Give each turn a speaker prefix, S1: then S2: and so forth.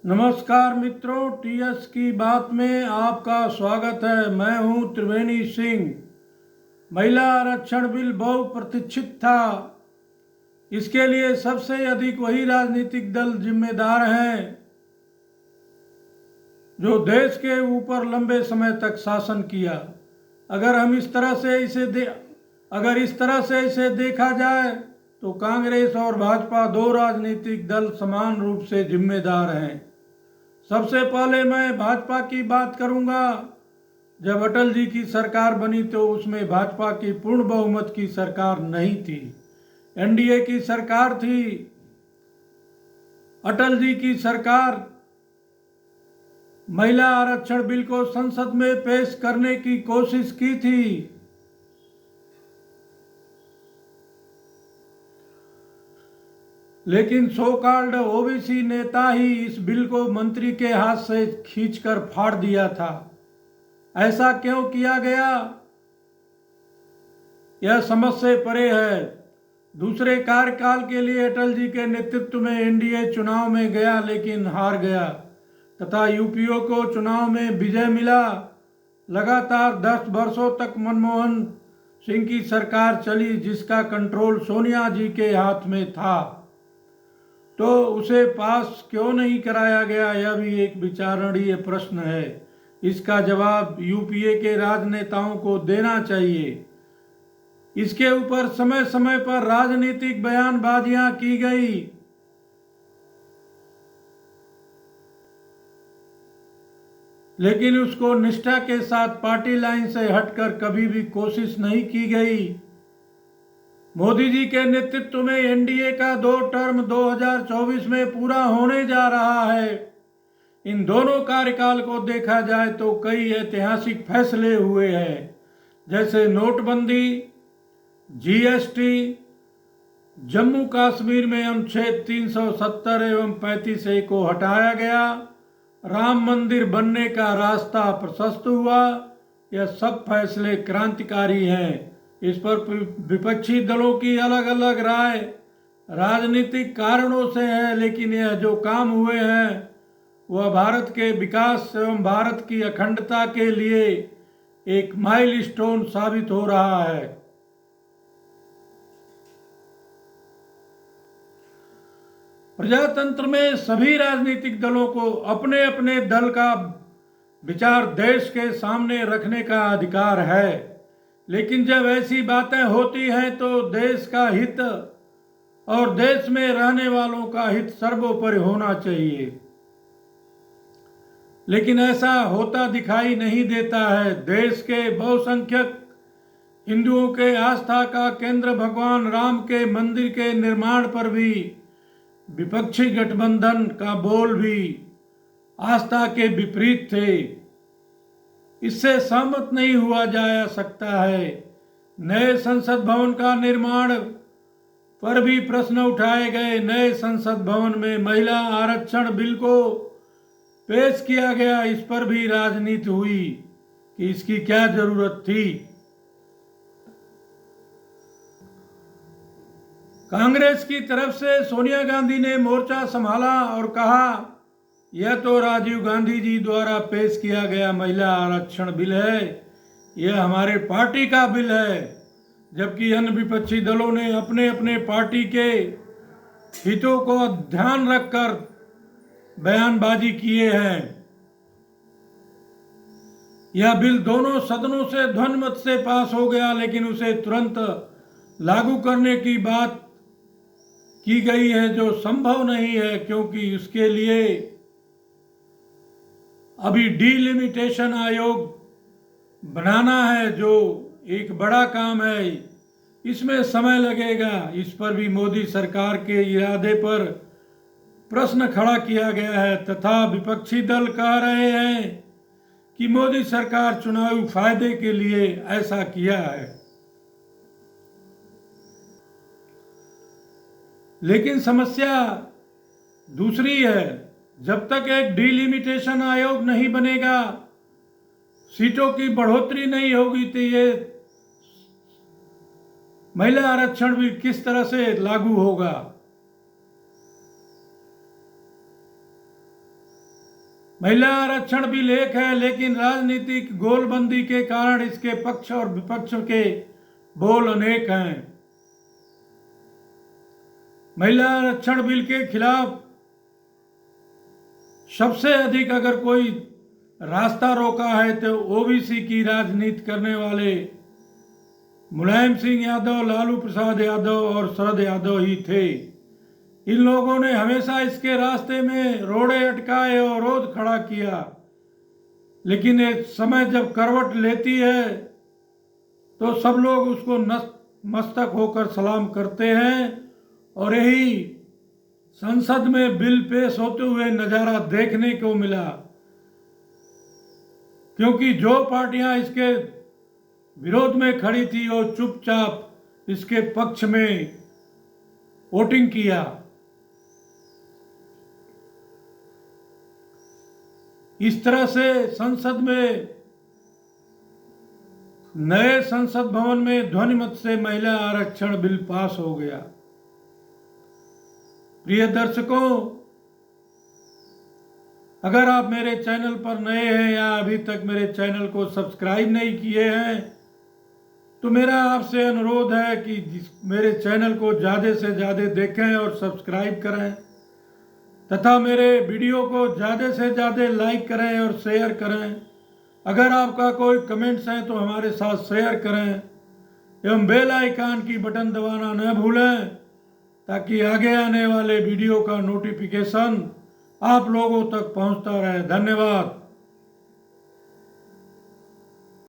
S1: नमस्कार मित्रों, टीएस की बात में आपका स्वागत है। मैं हूं त्रिवेणी सिंह। महिला आरक्षण बिल बहुप्रतीक्षित था। इसके लिए सबसे अधिक वही राजनीतिक दल जिम्मेदार हैं जो देश के ऊपर लंबे समय तक शासन किया। अगर इस तरह से इसे देखा जाए तो कांग्रेस और भाजपा दो राजनीतिक दल समान रूप से जिम्मेदार हैं। सबसे पहले मैं भाजपा की बात करूंगा। जब अटल जी की सरकार बनी तो उसमें भाजपा की पूर्ण बहुमत की सरकार नहीं थी, एनडीए की सरकार थी। अटल जी की सरकार महिला आरक्षण बिल को संसद में पेश करने की कोशिश की थी, लेकिन सो कॉल्ड ओबीसी नेता ही इस बिल को मंत्री के हाथ से खींचकर फाड़ दिया था। ऐसा क्यों किया गया, यह समझ से परे है। दूसरे कार्यकाल के लिए अटल जी के नेतृत्व में एनडीए चुनाव में गया लेकिन हार गया तथा यूपीओ को चुनाव में विजय मिला। लगातार 10 वर्षों तक मनमोहन सिंह की सरकार चली जिसका कंट्रोल सोनिया जी के हाथ में था। तो उसे पास क्यों नहीं कराया गया, यह भी एक विचारणीय प्रश्न है। इसका जवाब यूपीए के राजनेताओं को देना चाहिए। इसके ऊपर समय समय पर राजनीतिक बयानबाजियां की गई, लेकिन उसको निष्ठा के साथ पार्टी लाइन से हटकर कभी भी कोशिश नहीं की गई। मोदी जी के नेतृत्व में एनडीए का 2 टर्म 2024 में पूरा होने जा रहा है। इन दोनों कार्यकाल को देखा जाए तो कई ऐतिहासिक फैसले हुए हैं, जैसे नोटबंदी, जीएसटी, जम्मू कश्मीर में अनुच्छेद 370 एवं 35A को हटाया गया, राम मंदिर बनने का रास्ता प्रशस्त हुआ। यह सब फैसले क्रांतिकारी हैं। इस पर विपक्षी दलों की अलग अलग राय राजनीतिक कारणों से है, लेकिन यह जो काम हुए हैं वह भारत के विकास एवं भारत की अखंडता के लिए एक माइलस्टोन साबित हो रहा है। प्रजातंत्र में सभी राजनीतिक दलों को अपने अपने दल का विचार देश के सामने रखने का अधिकार है, लेकिन जब ऐसी बातें होती हैं तो देश का हित और देश में रहने वालों का हित सर्वोपरि होना चाहिए, लेकिन ऐसा होता दिखाई नहीं देता है। देश के बहुसंख्यक हिंदुओं के आस्था का केंद्र भगवान राम के मंदिर के निर्माण पर भी विपक्षी गठबंधन का बोल भी आस्था के विपरीत थे। इससे सहमत नहीं हुआ जा सकता है। नए संसद भवन का निर्माण पर भी प्रश्न उठाए गए। नए संसद भवन में महिला आरक्षण बिल को पेश किया गया, इस पर भी राजनीति हुई कि इसकी क्या जरूरत थी। कांग्रेस की तरफ से सोनिया गांधी ने मोर्चा संभाला और कहा यह तो राजीव गांधी जी द्वारा पेश किया गया महिला आरक्षण बिल है, यह हमारे पार्टी का बिल है। जबकि अन्य विपक्षी दलों ने अपने अपने पार्टी के हितों को ध्यान रखकर बयानबाजी किए हैं। यह बिल दोनों सदनों से ध्वनिमत से पास हो गया, लेकिन उसे तुरंत लागू करने की बात की गई है जो संभव नहीं है, क्योंकि उसके लिए अभी डिलिमिटेशन आयोग बनाना है जो एक बड़ा काम है। इसमें समय लगेगा। इस पर भी मोदी सरकार के इरादे पर प्रश्न खड़ा किया गया है तथा विपक्षी दल कह रहे हैं कि मोदी सरकार चुनावी फायदे के लिए ऐसा किया है। लेकिन समस्या दूसरी है। जब तक एक डिलिमिटेशन आयोग नहीं बनेगा, सीटों की बढ़ोतरी नहीं होगी, तो ये महिला आरक्षण भी किस तरह से लागू होगा। महिला आरक्षण बिल एक है, लेकिन राजनीतिक गोलबंदी के कारण इसके पक्ष और विपक्ष के बोल अनेक हैं। महिला आरक्षण बिल के खिलाफ सबसे अधिक अगर कोई रास्ता रोका है तो ओबीसी की राजनीति करने वाले मुलायम सिंह यादव, लालू प्रसाद यादव और शरद यादव ही थे। इन लोगों ने हमेशा इसके रास्ते में रोड़े अटकाए और रोध खड़ा किया, लेकिन एक समय जब करवट लेती है तो सब लोग उसको मस्तक होकर सलाम करते हैं। और यही संसद में बिल पेश होते हुए नज़ारा देखने को मिला, क्योंकि जो पार्टियां इसके विरोध में खड़ी थी वो चुपचाप इसके पक्ष में वोटिंग किया। इस तरह से संसद में, नए संसद भवन में ध्वनिमत से महिला आरक्षण बिल पास हो गया। प्रिय दर्शकों, अगर आप मेरे चैनल पर नए हैं या अभी तक मेरे चैनल को सब्सक्राइब नहीं किए हैं तो मेरा आपसे अनुरोध है कि मेरे चैनल को ज़्यादा से ज़्यादा देखें और सब्सक्राइब करें, तथा मेरे वीडियो को ज़्यादा से ज़्यादा लाइक करें और शेयर करें। अगर आपका कोई कमेंट्स है तो हमारे साथ शेयर करें एवं बेल आइकन की बटन दबाना न भूलें, ताकि आगे आने वाले वीडियो का नोटिफिकेशन आप लोगों तक पहुंचता रहे। धन्यवाद।